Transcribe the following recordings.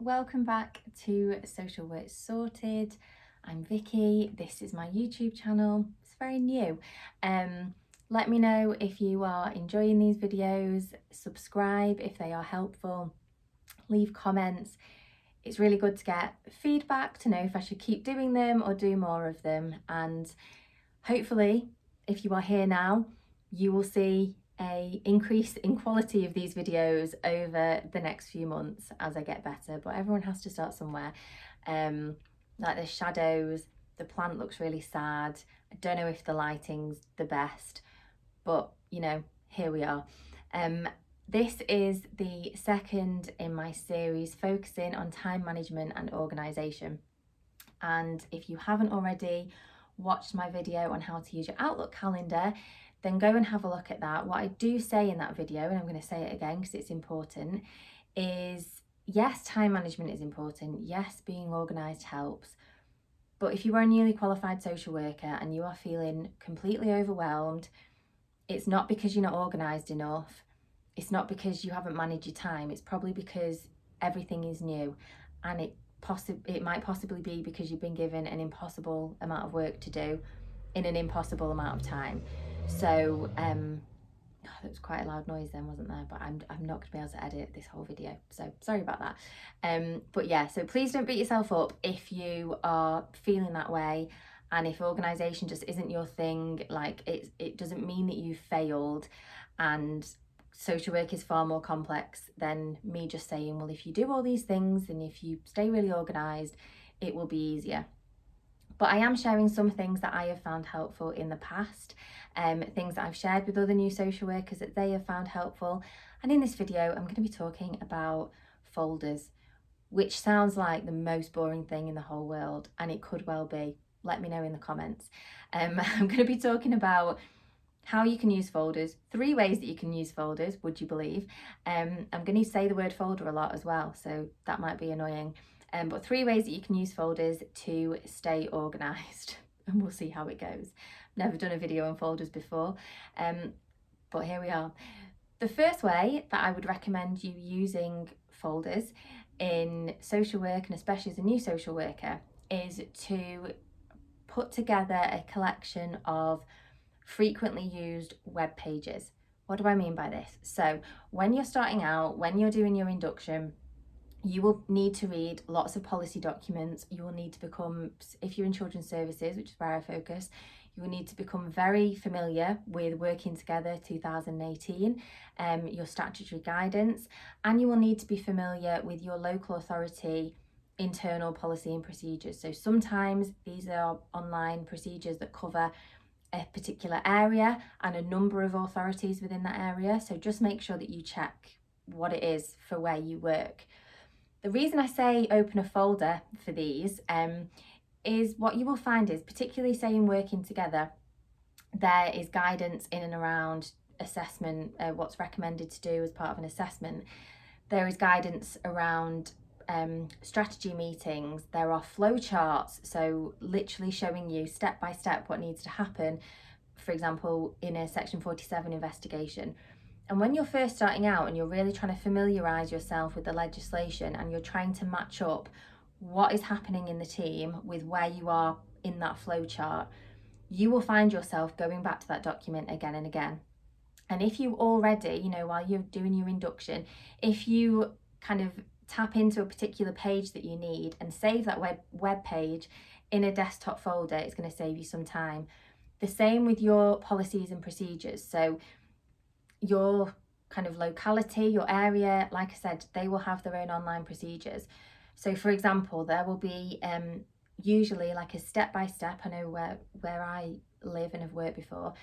welcome back to Social Work Sorted. I'm Vicky, this is my YouTube channel, it's very new. Let me know if you are enjoying these videos, subscribe if they are helpful, leave comments. It's really good to get feedback to know if I should keep doing them or do more of them, and hopefully if you are here now you will see a increase in quality of these videos over the next few months as I get better, but everyone has to start somewhere. Like the shadows, the plant looks really sad. I don't know if the lighting's the best, but you know, here we are. This is the second in my series focusing on time management and organisation. And if you haven't already watched my video on how to use your Outlook calendar, then go and have a look at that. What I do say in that video, and I'm going to say it again because it's important, is yes, time management is important. Yes, being organised helps. But if you are a newly qualified social worker and you are feeling completely overwhelmed, it's not because you're not organised enough. It's not because you haven't managed your time. It's probably because everything is new, and it might possibly be because you've been given an impossible amount of work to do in an impossible amount of time. So that was quite a loud noise then, wasn't there? But I'm not going to be able to edit this whole video, so sorry about that. But yeah, so please don't beat yourself up if you are feeling that way, and if organisation just isn't your thing. Like it doesn't mean that you've failed, and social work is far more complex than me just saying, well, if you do all these things and if you stay really organised, it will be easier. But I am sharing some things that I have found helpful in the past, things that I've shared with other new social workers that they have found helpful. And in this video, I'm going to be talking about folders, which sounds like the most boring thing in the whole world, and it could well be. Let me know in the comments. I'm going to be talking about how you can use folders, 3 ways that you can use folders, would you believe? I'm going to say the word folder a lot as well, so that might be annoying. But 3 ways that you can use folders to stay organised, and we'll see how it goes. Never done a video on folders before, but here we are. The first way that I would recommend you using folders in social work, and especially as a new social worker, is to put together a collection of frequently used web pages. What do I mean by this? So when you're starting out, when you're doing your induction, you will need to read lots of policy documents. You will need to become, if you're in children's services, which is where I focus, you will need to become very familiar with Working Together 2018, your statutory guidance, and you will need to be familiar with your local authority internal policy and procedures. So sometimes these are online procedures that cover a particular area and a number of authorities within that area. So just make sure that you check what it is for where you work. The reason I say open a folder for these is what you will find is, particularly say in Working Together, there is guidance in and around assessment, what's recommended to do as part of an assessment. There is guidance around strategy meetings. There are flow charts, so literally showing you step by step what needs to happen, for example, in a Section 47 investigation. And when you're first starting out and you're really trying to familiarise yourself with the legislation and you're trying to match up what is happening in the team with where you are in that flow chart, you will find yourself going back to that document again and again. And if you already, while you're doing your induction, if you kind of tap into a particular page that you need and save that web page in a desktop folder, it's going to save you some time. The same with your policies and procedures. So your kind of locality, your area, like I said, they will have their own online procedures. So for example, there will be usually like a step-by-step. I know where I live and have worked before,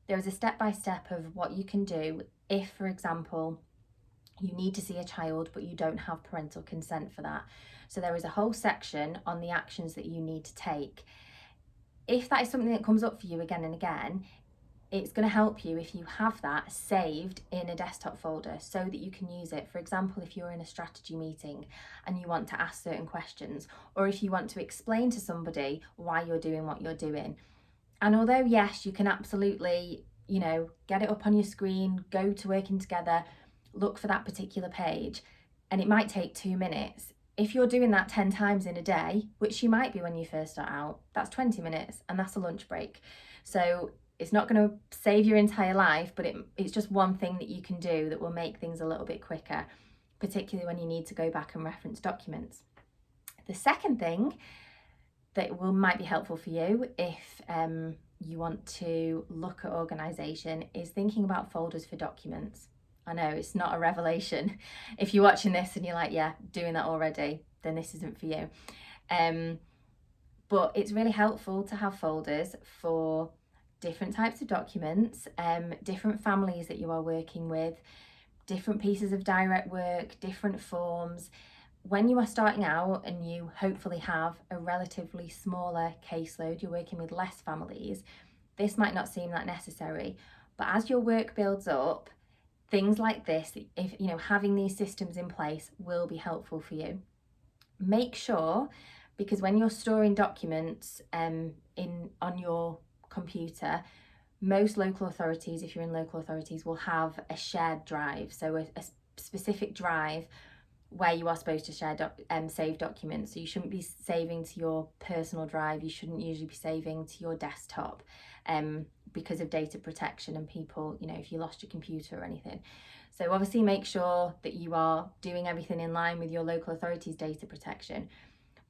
there is a step-by-step of what you can do if, for example, you need to see a child but you don't have parental consent for that. So there is a whole section on the actions that you need to take. If that is something that comes up for you again and again, it's going to help you if you have that saved in a desktop folder so that you can use it. For example, if you're in a strategy meeting and you want to ask certain questions, or if you want to explain to somebody why you're doing what you're doing. And although, yes, you can absolutely, get it up on your screen, go to Working Together, look for that particular page, and it might take 2 minutes, if you're doing that 10 times in a day, which you might be when you first start out, that's 20 minutes and that's a lunch break. So it's not going to save your entire life, but it's just one thing that you can do that will make things a little bit quicker, particularly when you need to go back and reference documents. The second thing that might be helpful for you if you want to look at organisation is thinking about folders for documents. I know it's not a revelation. If you're watching this and you're like, yeah, doing that already, then this isn't for you. But it's really helpful to have folders for different types of documents, different families that you are working with, different pieces of direct work, different forms. When you are starting out and you hopefully have a relatively smaller caseload, you're working with less families, this might not seem that necessary. But as your work builds up, things like this, if having these systems in place will be helpful for you. Make sure, because when you're storing documents on your computer, most local authorities, if you're in local authorities, will have a shared drive, so a specific drive where you are supposed to share save documents. So you shouldn't be saving to your personal drive, you shouldn't usually be saving to your desktop because of data protection and people, if you lost your computer or anything. So obviously make sure that you are doing everything in line with your local authority's data protection.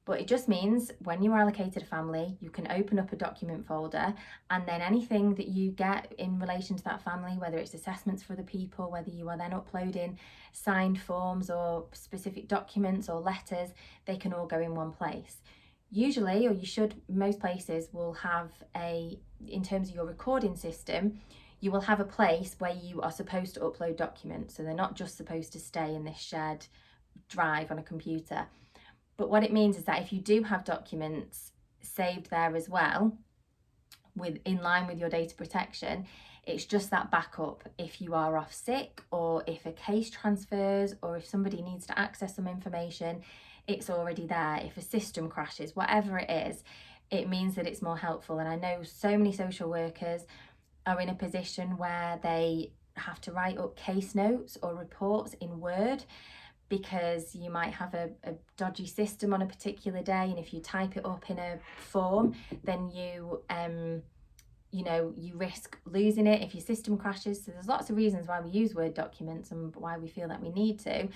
But it just means when you are allocated a family, you can open up a document folder, and then anything that you get in relation to that family, whether it's assessments for the people, whether you are then uploading signed forms or specific documents or letters, they can all go in one place. Usually, or you should, most places will have in terms of your recording system, you will have a place where you are supposed to upload documents. So they're not just supposed to stay in this shared drive on a computer. But what it means is that if you do have documents saved there as well, in line with your data protection, it's just that backup if you are off sick, or if a case transfers, or if somebody needs to access some information, it's already there. If a system crashes, whatever it is, it means that it's more helpful. And I know so many social workers are in a position where they have to write up case notes or reports in Word, because you might have a dodgy system on a particular day, and if you type it up in a form, then you risk losing it if your system crashes. So there's lots of reasons why we use Word documents and why we feel that we need to.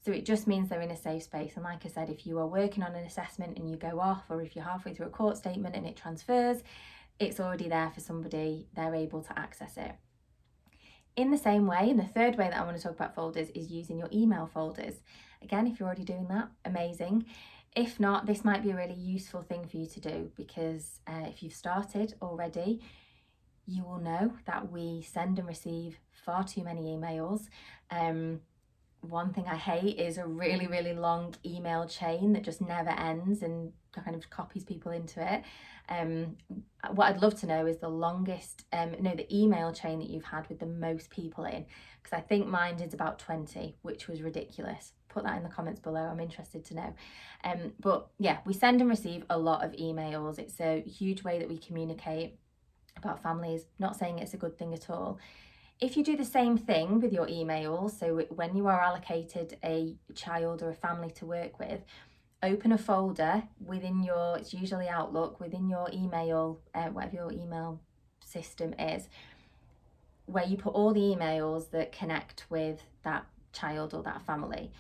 So it just means they're in a safe space. And like I said, if you are working on an assessment and you go off, or if you're halfway through a court statement and it transfers, it's already there for somebody, they're able to access it. In the same way, and the third way that I want to talk about folders is using your email folders. Again, if you're already doing that, amazing. If not, this might be a really useful thing for you to do, because if you've started already, you will know that we send and receive far too many emails. One thing I hate is a really, really long email chain that just never ends and kind of copies people into it. What I'd love to know is the longest, the email chain that you've had with the most people in, because I think mine is about 20, which was ridiculous. Put that in the comments below, I'm interested to know. But yeah, we send and receive a lot of emails. It's a huge way that we communicate about families. Not saying it's a good thing at all. If you do the same thing with your emails, so when you are allocated a child or a family to work with, open a folder within it's usually Outlook, within your email, whatever your email system is, where you put all the emails that connect with that child or that family.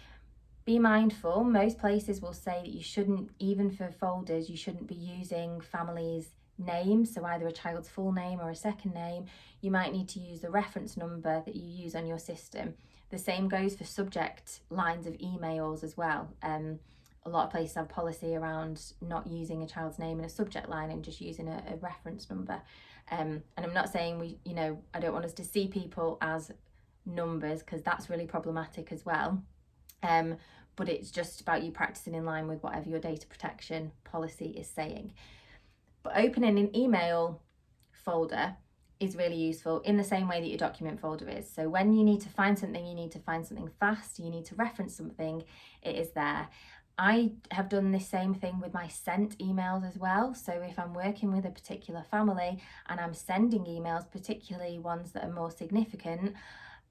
Be mindful, most places will say that you shouldn't, even for folders, you shouldn't be using families' names, so either a child's full name or a second name. You might need to use the reference number that you use on your system. The same goes for subject lines of emails as well. A lot of places have policy around not using a child's name in a subject line and just using a reference number. And I'm not saying I don't want us to see people as numbers, because that's really problematic as well. But it's just about you practicing in line with whatever your data protection policy is saying. But opening an email folder is really useful in the same way that your document folder is. So when you need to find something, you need to find something fast, you need to reference something, it is there. I have done this same thing with my sent emails as well. So if I'm working with a particular family and I'm sending emails, particularly ones that are more significant,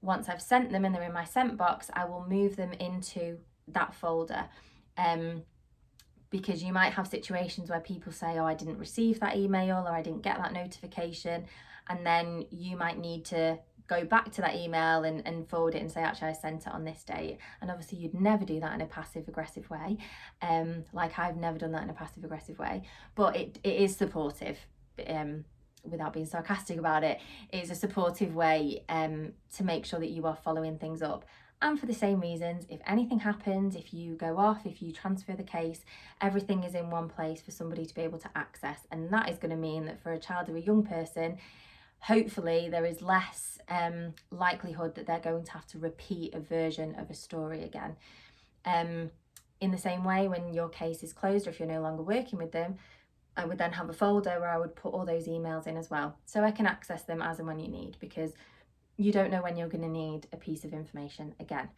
once I've sent them and they're in my sent box, I will move them into that folder. Because you might have situations where people say, oh, I didn't receive that email, or I didn't get that notification, and then you might need to go back to that email and forward it and say, actually, I sent it on this date. And obviously you'd never do that in a passive aggressive way. Like I've never done that in a passive aggressive way, but it is supportive. Without being sarcastic about it, it's a supportive way to make sure that you are following things up. And for the same reasons, if anything happens, if you go off, if you transfer the case, everything is in one place for somebody to be able to access. And that is going to mean that for a child or a young person, hopefully there is less likelihood that they're going to have to repeat a version of a story again. In the same way, when your case is closed, or if you're no longer working with them, I would then have a folder where I would put all those emails in as well, so I can access them as and when you need, because you don't know when you're going to need a piece of information again.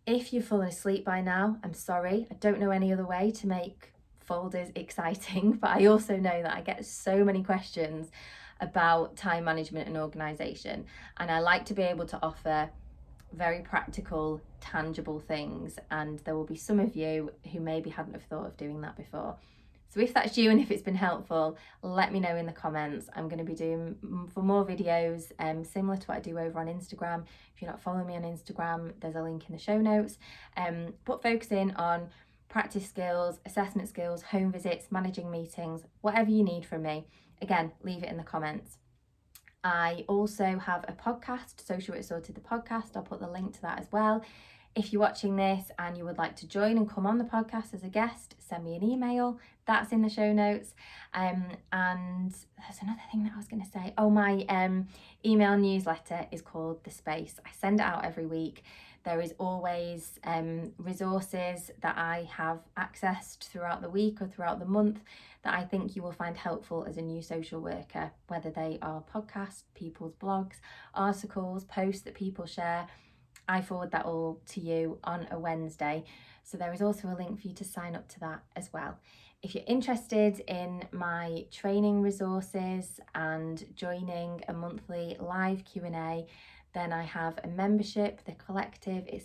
If you've fallen asleep by now, I'm sorry. I don't know any other way to make folders exciting, but I also know that I get so many questions about time management and organisation, and I like to be able to offer very practical, tangible things, and there will be some of you who maybe hadn't have thought of doing that before. So if that's you and if it's been helpful, let me know in the comments. I'm going to be doing for more videos similar to what I do over on Instagram. If you're not following me on Instagram, there's a link in the show notes. But focusing on practice skills, assessment skills, home visits, managing meetings, whatever you need from me. Again, leave it in the comments. I also have a podcast, Social Work Sorted, the podcast. I'll put the link to that as well. If you're watching this and you would like to join and come on the podcast as a guest, send me an email. That's in the show notes. And there's another thing that I was going to say. Oh, my email newsletter is called The Space. I send it out every week. There is always resources that I have accessed throughout the week or throughout the month that I think you will find helpful as a new social worker, whether they are podcasts, people's blogs, articles, posts that people share. I forward that all to you on a Wednesday. So there is also a link for you to sign up to that as well. If you're interested in my training resources and joining a monthly live Q&A, then I have a membership, The Collective. It's